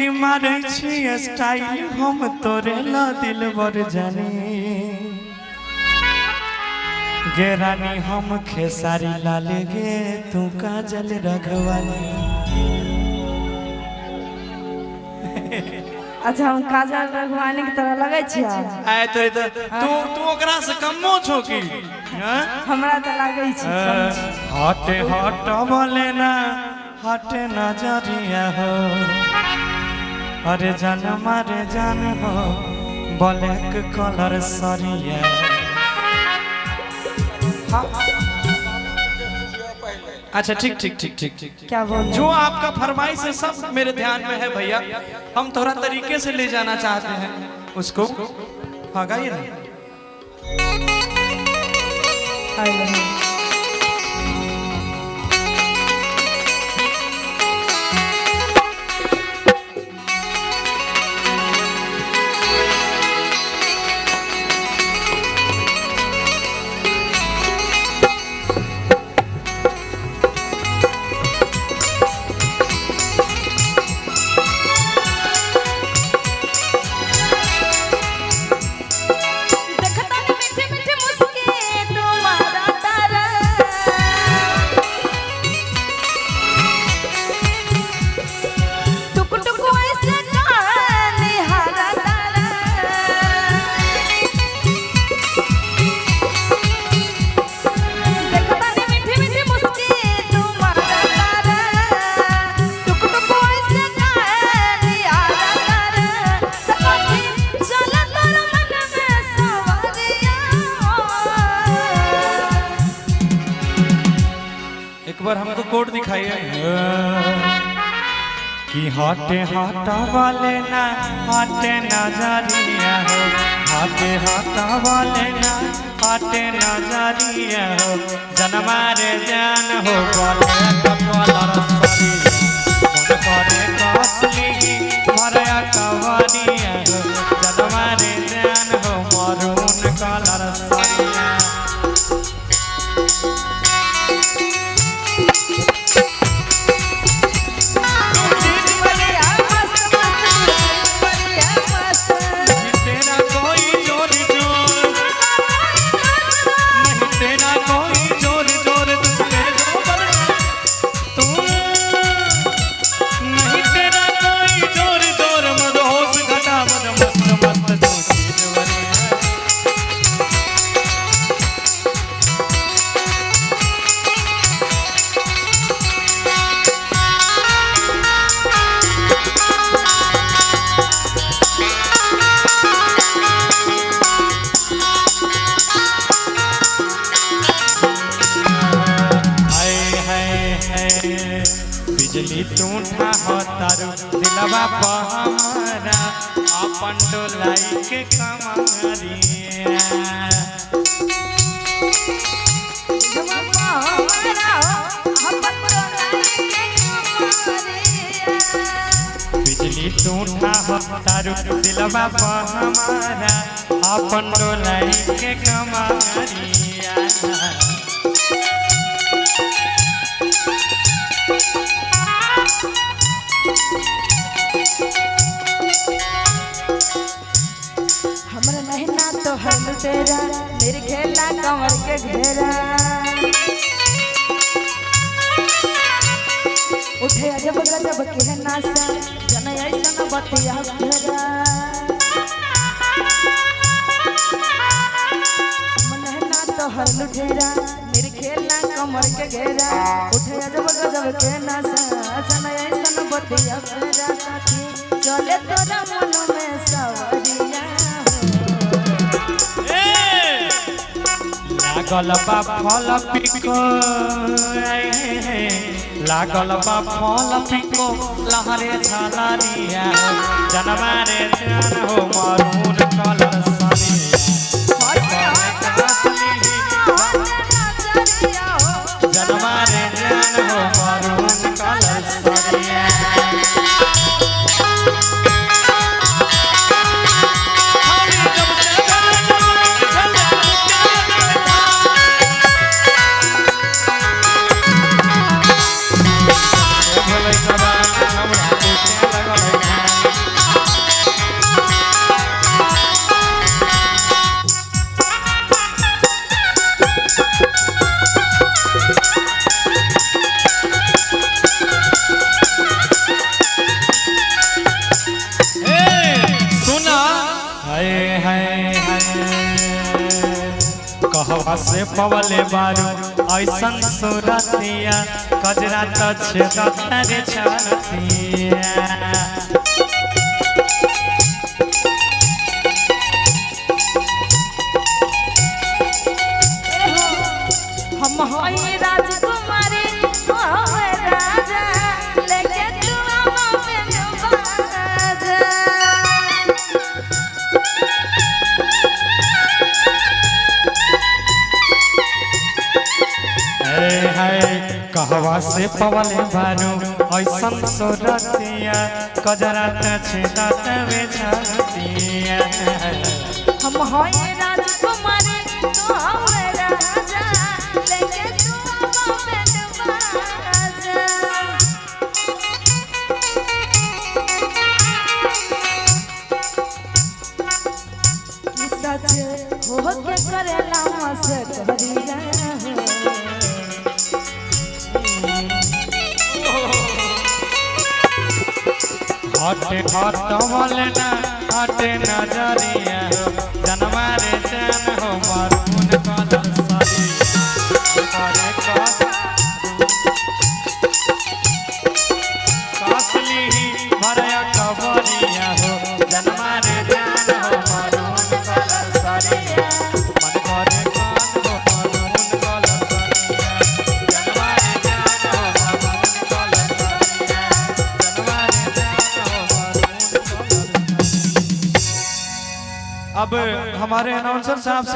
कि मारे छी स्टाइल हम तोरे ला दिल बर जानी गे रानी हम खेसारी लाल गे तू काजल रघवानी। अच्छा हम काजल रघवानी की तरह लगे छियै आय तो तू ओकरा से कमो छो की हमरा त लागे छै हटे हट बोले ना हटे नजरिया हो अरे जान मारे जान हो ब्लैक कलर सरिया। अच्छा ठीक ठीक ठीक ठीक ठीक क्या बोल जो आपका फरमाइश है सब मेरे ध्यान में है भैया। हम थोड़ा तरीके से ले जाना चाहते हैं उसको। हाँ गाइए ना। एक बार हमको कोड दिखाइए कि हटे हटा वाले ना हटे नजरिया हो हटे हटा वाले ना हटे नजरिया हो जनमा रे जान हो बोले कलर सरिया करे कसली भरया कवरिया हो जनमा रे जान हो मरून कलर सरिया। बिजली टूठा हो तारू दिलवा हमारा अपन डोलाई के कमरिया बिजली टूठा हो तारू दिलवा हमारा अपन डोलाई के कमरिया। हमरा नैना तो हर तेरा मेरे खेला कमर के घेरा उठे अजब गजब के नासा जन ऐसा बतिया फेरा नैना तो हर लुटेरा मेरे खेला कमर के घेरा उठे अजब गजब के नासा जन ऐसा बतिया फेरा साथी चले तोरा मन में सवरिया लागल बा फल पिको लागल बा फल पिको लहरे छलरिया जनमा रे जान हो मरून कलर सरिया जनमा रे जान हो मरून कलर सरिया। हमरा कहवा से पवले बारू ऐसन सूरतिया कजरा तो छेदत रे छतिया हम होई राजकुमारी ओ राजा लेके तू हमें बाजा कहवा से पवले बारू ऐसन सूरतिया कजरा तो छेदत रे छतिया हम होई राजकुमारी तो राजा लेके तू हमें बाजा कि सच हो के करेला मसे करिया हटे हटवले ना हटे नजरिया जनवा रे जान हो मरून कलर सारी कासली ही भरया कबरिया हो जनवा रे जान हो मरून कलर सारी मन करे कान हो मरून कलर सारी जनवा रे जान हो मरून कलर सारी जनवा रे जान। अब हमारे अनाउंसर साहब से